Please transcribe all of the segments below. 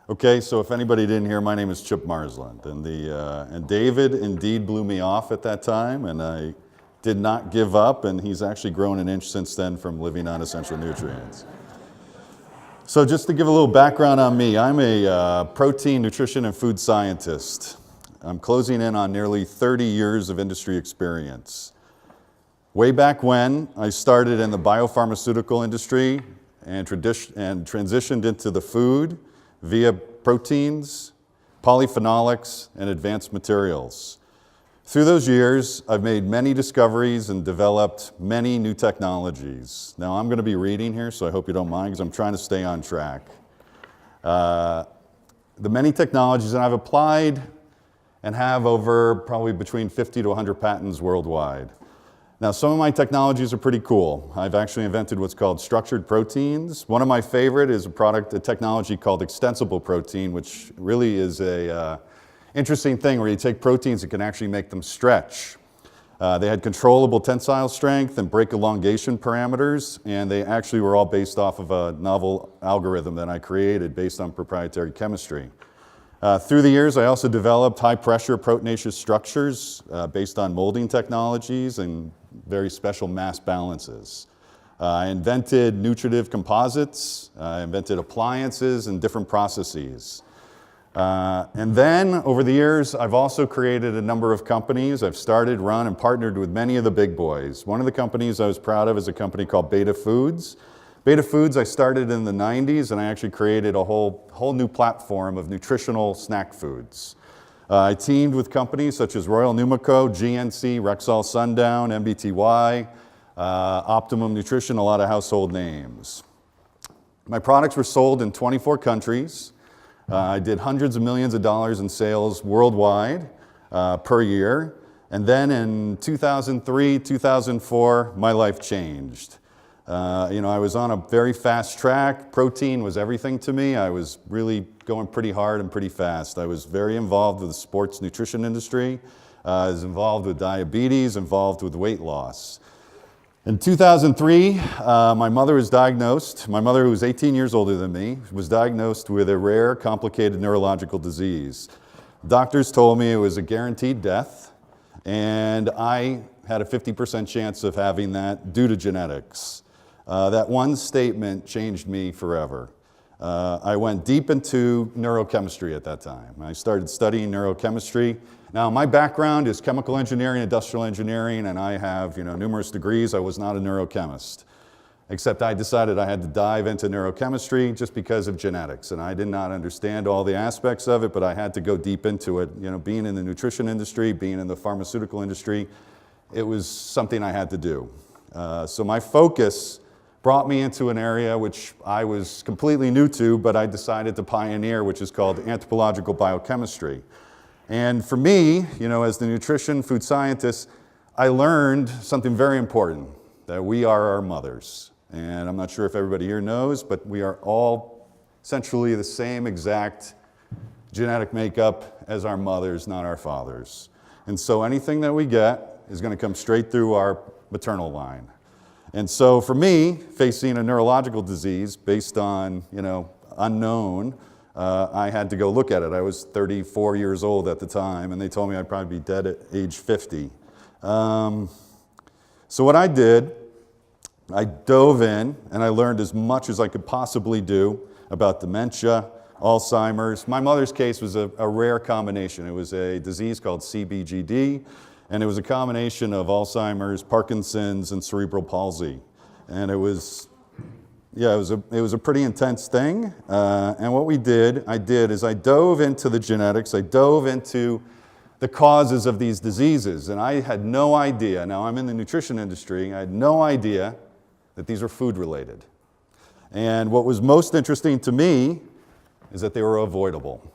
Okay, so if anybody didn't hear, my name is Chip Marsland, and David indeed blew me off at that time, and I did not give up, and he's actually grown an inch since then from living on essential nutrients. So just to give a little background on me, I'm a protein, nutrition, and food scientist. I'm closing in on nearly 30 years of industry experience. Way back when, I started in the biopharmaceutical industry and transitioned into the food via proteins, polyphenolics, and advanced materials. Through those years, I've made many discoveries and developed many new technologies. Now, I'm going to be reading here, so I hope you don't mind, because I'm trying to stay on track. The many technologies that I've applied and have over probably between 50 to 100 patents worldwide. Now, some of my technologies are pretty cool. I've actually invented what's called structured proteins. One of my favorite is a technology called extensible protein, which really is a interesting thing where you take proteins and can actually make them stretch. They had controllable tensile strength and break elongation parameters, and they actually were all based off of a novel algorithm that I created based on proprietary chemistry. Through the years, I also developed high-pressure proteinaceous structures based on molding technologies and very special mass balances. I invented nutritive composites, I invented appliances and different processes. And then, over the years, I've also created a number of companies. I've started, run, and partnered with many of the big boys. One of the companies I was proud of is a company called Beta Foods. Beta Foods I started in the 90s, and I actually created a whole new platform of nutritional snack foods. I teamed with companies such as Royal Numico, GNC, Rexall Sundown, MBTY, Optimum Nutrition, a lot of household names. My products were sold in 24 countries. I did hundreds of millions of dollars in sales worldwide per year. And then in 2003, 2004, my life changed. I was on a very fast track. Protein was everything to me. I was really going pretty hard and pretty fast. I was very involved with the sports nutrition industry. I was involved with diabetes, involved with weight loss. In 2003, my mother was diagnosed. My mother, who was 18 years older than me, was diagnosed with a rare, complicated neurological disease. Doctors told me it was a guaranteed death, and I had a 50% chance of having that due to genetics. That one statement changed me forever. I went deep into neurochemistry at that time. I started studying neurochemistry. Now, my background is chemical engineering, industrial engineering, and I have numerous degrees. I was not a neurochemist, except I decided I had to dive into neurochemistry just because of genetics. And I did not understand all the aspects of it, but I had to go deep into it. Being in the nutrition industry, being in the pharmaceutical industry, it was something I had to do. So my focus brought me into an area which I was completely new to, but I decided to pioneer, which is called anthropological biochemistry. And for me, as the nutrition food scientist, I learned something very important, that we are our mothers. And I'm not sure if everybody here knows, but we are all essentially the same exact genetic makeup as our mothers, not our fathers. And so anything that we get is going to come straight through our maternal line. And so for me, facing a neurological disease based on, unknown, I had to go look at it. I was 34 years old at the time, and they told me I'd probably be dead at age 50. So what I did, I dove in, and I learned as much as I could possibly do about dementia, Alzheimer's. My mother's case was a rare combination. It was a disease called CBGD, and it was a combination of Alzheimer's, Parkinson's, and cerebral palsy. And it was a pretty intense thing. And what I did is I dove into the genetics. I dove into the causes of these diseases. And I had no idea. Now, I'm in the nutrition industry. I had no idea that these were food related. And what was most interesting to me is that they were avoidable.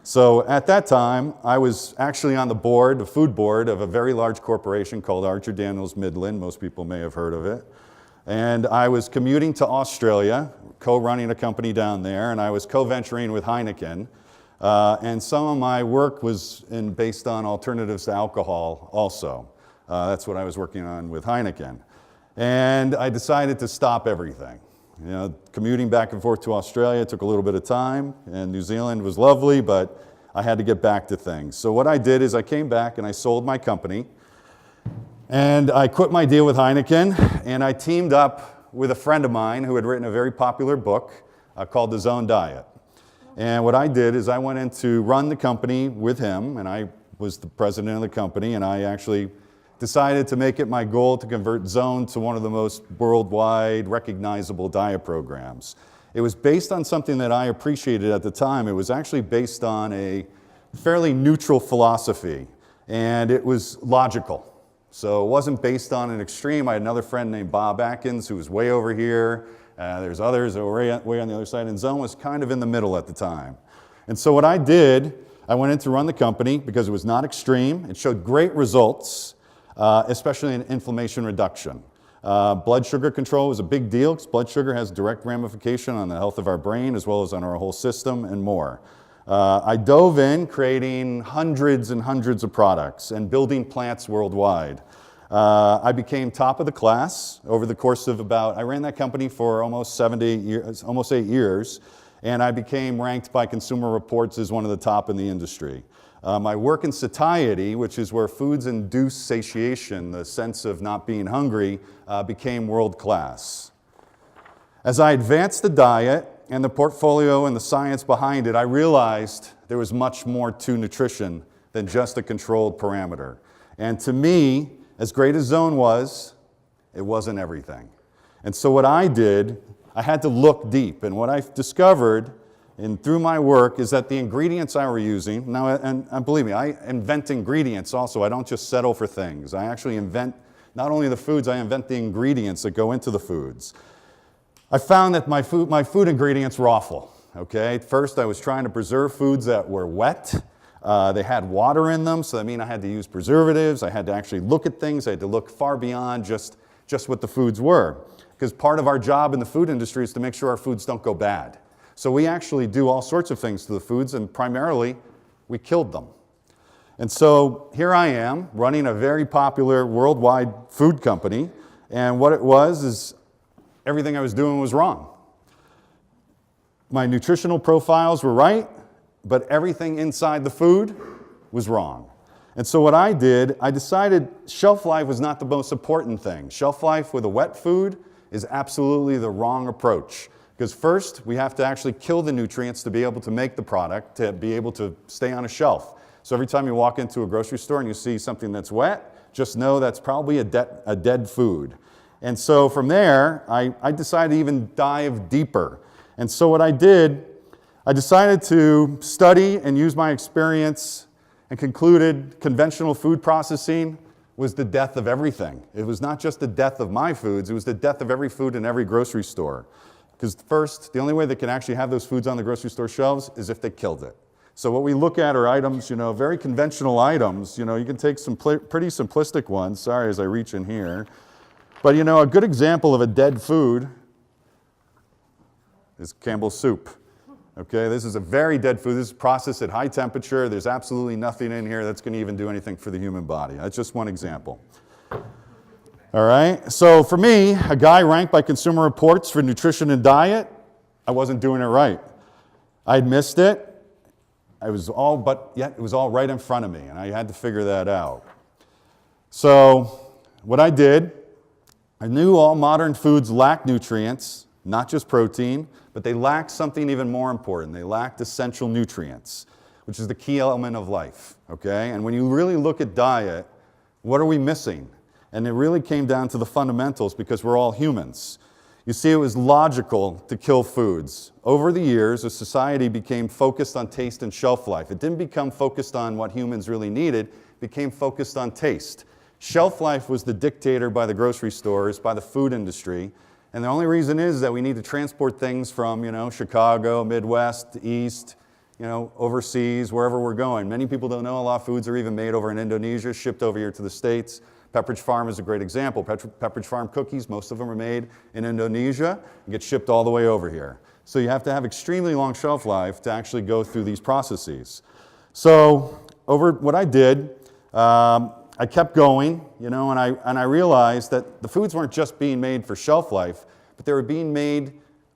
So at that time, I was actually on the food board of a very large corporation called Archer Daniels Midland. Most people may have heard of it. And I was commuting to Australia, co-running a company down there, and I was co-venturing with Heineken. And some of my work was based on alternatives to alcohol also. That's what I was working on with Heineken. And I decided to stop everything. You know, commuting back and forth to Australia took a little bit of time, and New Zealand was lovely, but I had to get back to things. So what I did is I came back and I sold my company, and I quit my deal with Heineken, and I teamed up with a friend of mine who had written a very popular book called The Zone Diet. And what I did is I went in to run the company with him, and I was the president of the company, and I actually decided to make it my goal to convert Zone to one of the most worldwide recognizable diet programs. It was based on something that I appreciated at the time. It was actually based on a fairly neutral philosophy, and it was logical. So it wasn't based on an extreme. I had another friend named Bob Atkins who was way over here. There's others that were way on the other side, and Zone was kind of in the middle at the time. And so what I did, I went in to run the company because it was not extreme. It showed great results, especially in inflammation reduction. Blood sugar control was a big deal because blood sugar has direct ramification on the health of our brain as well as on our whole system and more. I dove in creating hundreds and hundreds of products and building plants worldwide. I became top of the class over the course of I ran that company for almost 8 years, and I became ranked by Consumer Reports as one of the top in the industry. My work in satiety, which is where foods induce satiation, the sense of not being hungry, became world class. As I advanced the diet and the portfolio and the science behind it, I realized there was much more to nutrition than just a controlled parameter. And to me, as great as Zone was, it wasn't everything. And so what I did, I had to look deep. And what I discovered and through my work is that the ingredients I were using, now, and believe me, I invent ingredients also. I don't just settle for things. I actually invent not only the foods, I invent the ingredients that go into the foods. I found that my food ingredients were awful. Okay? First, I was trying to preserve foods that were wet. They had water in them, so that means I had to use preservatives. I had to actually look at things. I had to look far beyond just what the foods were. Because part of our job in the food industry is to make sure our foods don't go bad. So we actually do all sorts of things to the foods, and primarily, we killed them. And so here I am, running a very popular worldwide food company, and what it was is everything I was doing was wrong. My nutritional profiles were right, but everything inside the food was wrong. And so what I did, I decided shelf life was not the most important thing. Shelf life with a wet food is absolutely the wrong approach. Because first, we have to actually kill the nutrients to be able to make the product, to be able to stay on a shelf. So every time you walk into a grocery store and you see something that's wet, just know that's probably a dead food. And so from there, I decided to even dive deeper. And so what I did, I decided to study and use my experience and concluded conventional food processing was the death of everything. It was not just the death of my foods, it was the death of every food in every grocery store. Because first, the only way they can actually have those foods on the grocery store shelves is if they killed it. So what we look at are items, very conventional items. You can take some pretty simplistic ones. Sorry as I reach in here. But a good example of a dead food is Campbell's soup. Okay, this is a very dead food. This is processed at high temperature. There's absolutely nothing in here that's going to even do anything for the human body. That's just one example. All right, so for me, a guy ranked by Consumer Reports for nutrition and diet, I wasn't doing it right. I'd missed it. Yet it was all right in front of me, and I had to figure that out. So what I did, I knew all modern foods lack nutrients, not just protein, but they lacked something even more important. They lacked essential nutrients, which is the key element of life, okay? And when you really look at diet, what are we missing? And it really came down to the fundamentals because we're all humans. You see, it was logical to kill foods. Over the years, a society became focused on taste and shelf life. It didn't become focused on what humans really needed, it became focused on taste. Shelf life was the dictator by the grocery stores, by the food industry. And the only reason is that we need to transport things from, Chicago, Midwest, East, overseas, wherever we're going. Many people don't know a lot of foods are even made over in Indonesia, shipped over here to the States. Pepperidge Farm is a great example. Pepperidge Farm cookies, most of them are made in Indonesia and get shipped all the way over here. So you have to have extremely long shelf life to actually go through these processes. So what I did, I kept going, and I realized that the foods weren't just being made for shelf life, but they were being made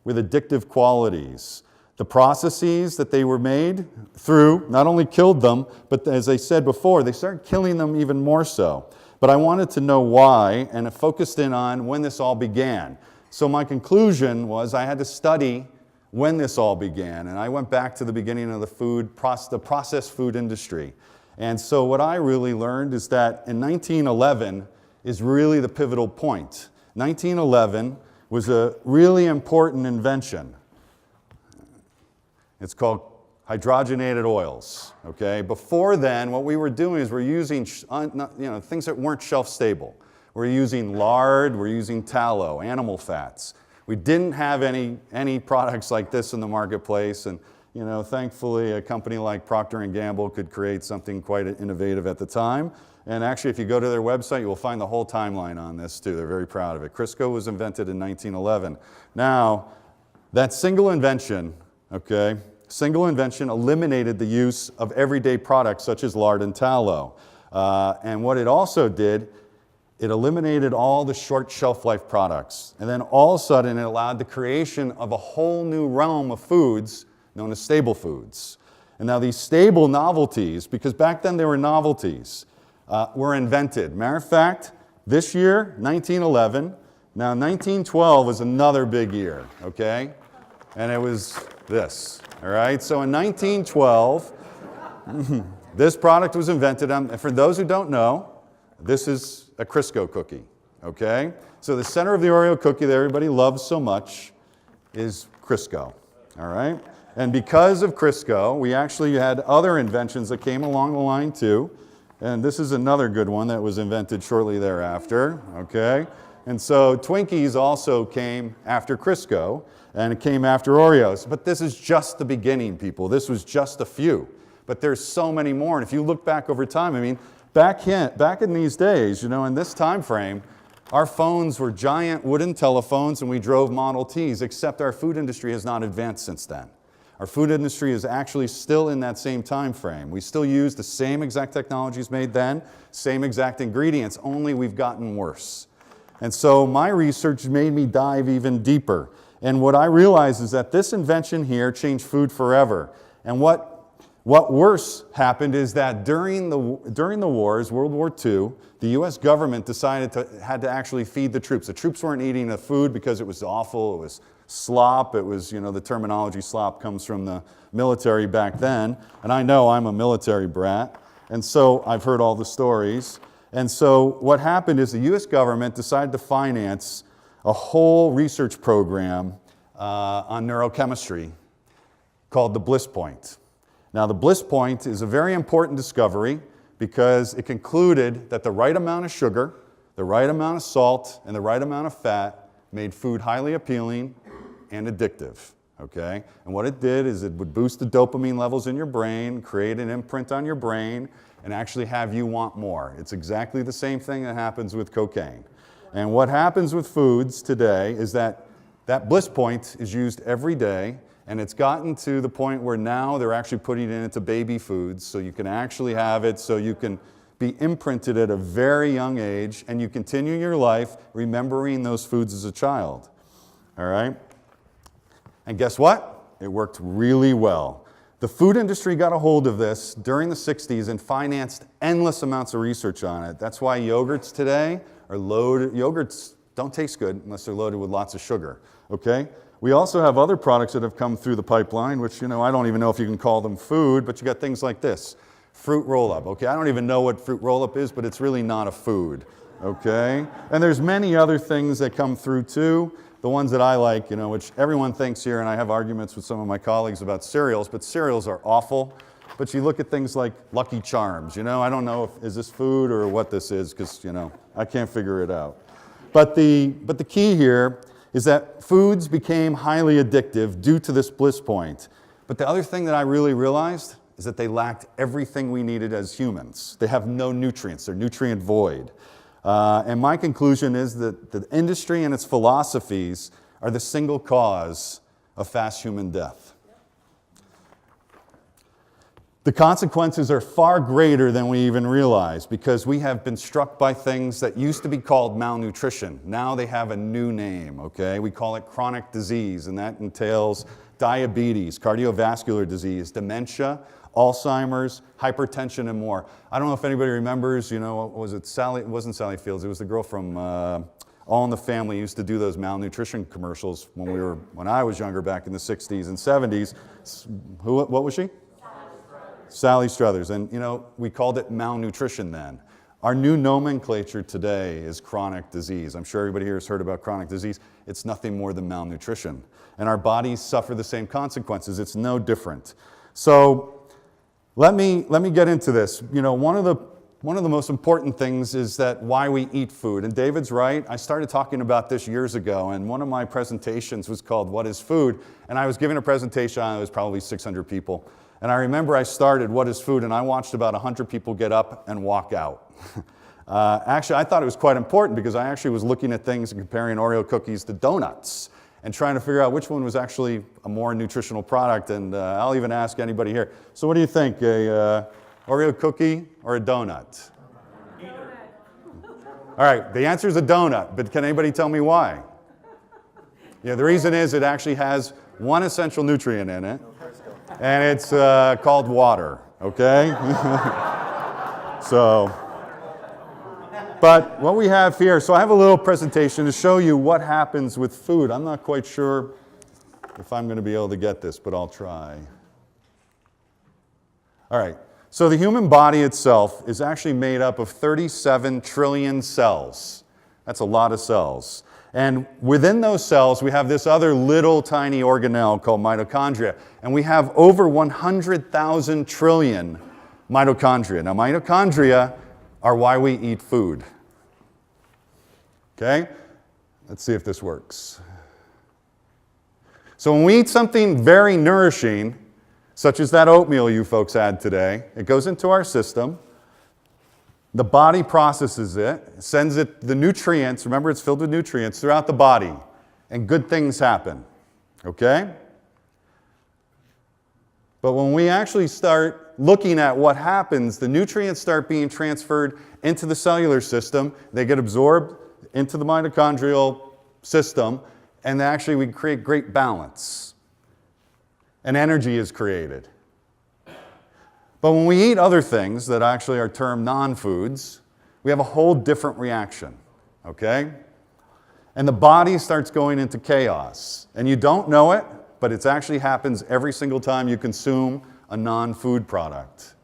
with addictive qualities. The processes that they were made through not only killed them, but as I said before, they started killing them even more so. But I wanted to know why, and it focused in on when this all began. So my conclusion was I had to study when this all began, and I went back to the beginning of the processed food industry. And so what I really learned is that in 1911 is really the pivotal point. 1911 was a really important invention. It's called hydrogenated oils, okay? Before then, what we were doing is we're using things that weren't shelf stable. We're using lard, we're using tallow, animal fats. We didn't have any products like this in the marketplace, and thankfully a company like Procter & Gamble could create something quite innovative at the time. And actually, if you go to their website, you will find the whole timeline on this too. They're very proud of it. Crisco was invented in 1911. Now, that single invention, okay, eliminated the use of everyday products such as lard and tallow. And what it also did, it eliminated all the short shelf life products. And then all of a sudden, it allowed the creation of a whole new realm of foods known as staple foods. And now these stable novelties, because back then they were novelties, were invented. Matter of fact, this year, 1911, now 1912 was another big year, okay? And it was this, all right? So in 1912, this product was invented. And for those who don't know, this is a Crisco cookie, okay? So the center of the Oreo cookie that everybody loves so much is Crisco, all right? And because of Crisco, we actually had other inventions that came along the line too. And this is another good one that was invented shortly thereafter, okay? And so Twinkies also came after Crisco, and it came after Oreos. But this is just the beginning, people. This was just a few. But there's so many more. And if you look back over time, I mean, back in these days, in this time frame, our phones were giant wooden telephones, and we drove Model Ts, except our food industry has not advanced since then. Our food industry is actually still in that same time frame. We still use the same exact technologies made then, same exact ingredients, only we've gotten worse. And so my research made me dive even deeper. And what I realized is that this invention here changed food forever. And what worse happened is that during the wars, World War II, the US government had to actually feed the troops. The troops weren't eating the food because it was awful, it was slop. It was, the terminology slop comes from the military back then. And I know I'm a military brat. And so I've heard all the stories. And so what happened is the US government decided to finance a whole research program on neurochemistry called the Bliss Point. Now, the Bliss Point is a very important discovery because it concluded that the right amount of sugar, the right amount of salt, and the right amount of fat made food highly appealing and addictive, okay? And what it did is it would boost the dopamine levels in your brain, create an imprint on your brain, and actually have you want more. It's exactly the same thing that happens with cocaine. And what happens with foods today is that Bliss Point is used every day, and it's gotten to the point where now they're actually putting it into baby foods, so you can actually have it, so you can be imprinted at a very young age, and you continue your life remembering those foods as a child, all right? And guess what? It worked really well. The food industry got a hold of this during the 60s and financed endless amounts of research on it. That's why yogurts today are loaded. Yogurts don't taste good unless they're loaded with lots of sugar, okay? We also have other products that have come through the pipeline, which, I don't even know if you can call them food, but you got things like this. Fruit roll-up, okay? I don't even know what fruit roll-up is, but it's really not a food, okay? And there's many other things that come through too. The ones that I like, which everyone thinks here, and I have arguments with some of my colleagues about cereals, but cereals are awful. But you look at things like Lucky Charms, I don't know is this food or what this is, because, I can't figure it out. But the key here is that foods became highly addictive due to this bliss point. But the other thing that I really realized is that they lacked everything we needed as humans. They have no nutrients, they're nutrient void. And my conclusion is that the industry and its philosophies are the single cause of fast human death. The consequences are far greater than we even realize because we have been struck by things that used to be called malnutrition. Now they have a new name, okay? We call it chronic disease, and that entails diabetes, cardiovascular disease, dementia, Alzheimer's, hypertension, and more. I don't know if anybody remembers, was it Sally? It wasn't Sally Fields. It was the girl from All in the Family used to do those malnutrition commercials when I was younger back in the 60s and 70s. What was she? Sally Struthers, and we called it malnutrition then. Our new nomenclature today is chronic disease. I'm sure everybody here has heard about chronic disease. It's nothing more than malnutrition. And our bodies suffer the same consequences. It's no different. So let me get into this. One of the most important things is that why we eat food. And David's right. I started talking about this years ago, and one of my presentations was called What is Food? And I was giving a presentation, it was probably 600 people. And I remember I started, What is Food? And I watched about 100 people get up and walk out. Actually, I thought it was quite important because I actually was looking at things and comparing Oreo cookies to donuts and trying to figure out which one was actually a more nutritional product. And I'll even ask anybody here. So what do you think, a Oreo cookie or a donut? All right, the answer is a donut, but can anybody tell me why? The reason is it actually has one essential nutrient in it. And it's called water, okay? But what we have here, so I have a little presentation to show you what happens with food. I'm not quite sure if I'm going to be able to get this, but I'll try. All right, so the human body itself is actually made up of 37 trillion cells. That's a lot of cells. And within those cells, we have this other little tiny organelle called mitochondria. And we have over 100,000 trillion mitochondria. Now, mitochondria are why we eat food. Okay? Let's see if this works. So when we eat something very nourishing, such as that oatmeal you folks had today, it goes into our system. The body processes it, sends it the nutrients, remember it's filled with nutrients, throughout the body, and good things happen, okay? But when we actually start looking at what happens, the nutrients start being transferred into the cellular system, they get absorbed into the mitochondrial system, and actually we create great balance, and energy is created. But when we eat other things that actually are termed non-foods, we have a whole different reaction, okay? And the body starts going into chaos. And you don't know it, but it actually happens every single time you consume a non-food product.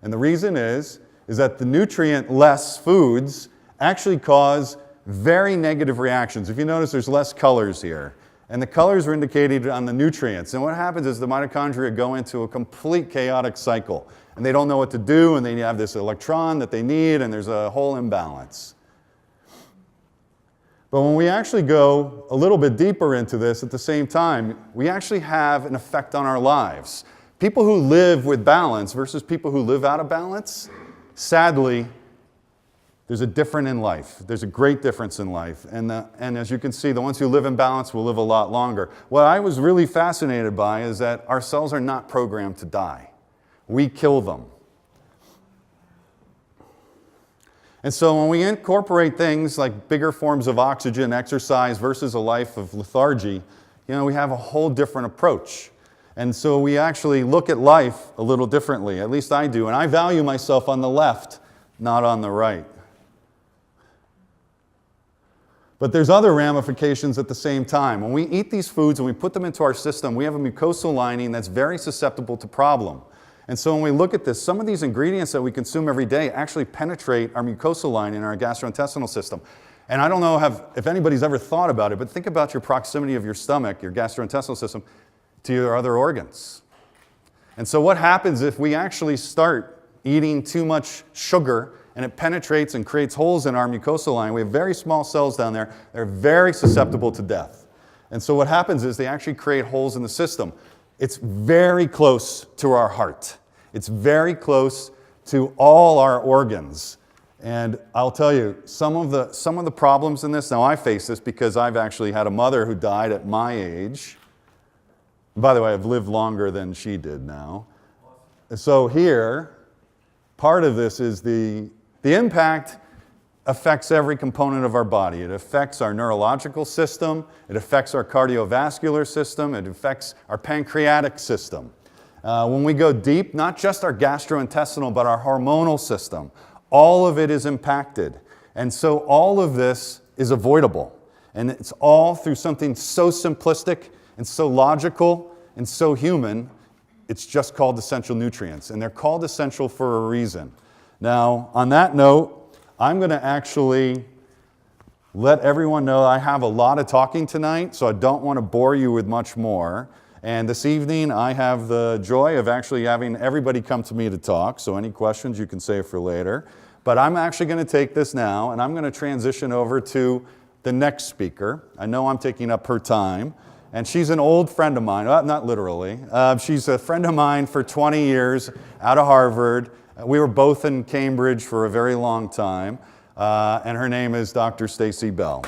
And the reason is that the nutrient-less foods actually cause very negative reactions. If you notice, there's less colors here. And the colors are indicated on the nutrients. And what happens is the mitochondria go into a complete chaotic cycle. And they don't know what to do, and they have this electron that they need, and there's a whole imbalance. But when we actually go a little bit deeper into this at the same time, we actually have an effect on our lives. People who live with balance versus people who live out of balance, sadly, there's a difference in life. There's a great difference in life. And as you can see, the ones who live in balance will live a lot longer. What I was really fascinated by is that our cells are not programmed to die. We kill them. And so when we incorporate things like bigger forms of oxygen, exercise versus a life of lethargy, we have a whole different approach. And so we actually look at life a little differently. At least I do. And I value myself on the left, not on the right. But there's other ramifications at the same time. When we eat these foods and we put them into our system, we have a mucosal lining that's very susceptible to problem. And so when we look at this, some of these ingredients that we consume every day actually penetrate our mucosal lining in our gastrointestinal system. And I don't know if anybody's ever thought about it, but think about your proximity of your stomach, your gastrointestinal system, to your other organs. And so what happens if we actually start eating too much sugar and it penetrates and creates holes in our mucosal lining? We have very small cells down there. They're very susceptible to death. And so what happens is they actually create holes in the system. It's very close to our heart. It's very close to all our organs. And I'll tell you, some of the problems in this, now I face this because I've actually had a mother who died at my age. By the way, I've lived longer than she did now. So here, part of this is the impact affects every component of our body. It affects our neurological system, it affects our cardiovascular system, it affects our pancreatic system. When we go deep, not just our gastrointestinal, but our hormonal system, all of it is impacted. And so all of this is avoidable. And it's all through something so simplistic and so logical and so human. It's just called essential nutrients. And they're called essential for a reason. Now, on that note, I'm going to actually let everyone know I have a lot of talking tonight, so I don't want to bore you with much more. And this evening, I have the joy of actually having everybody come to me to talk, so any questions you can save for later. But I'm actually going to take this now, and I'm going to transition over to the next speaker. I know I'm taking up her time, and she's an old friend of mine, well, not literally. She's a friend of mine for 20 years out of Harvard. We were both in Cambridge for a very long time, and her name is Dr. Stacy Bell.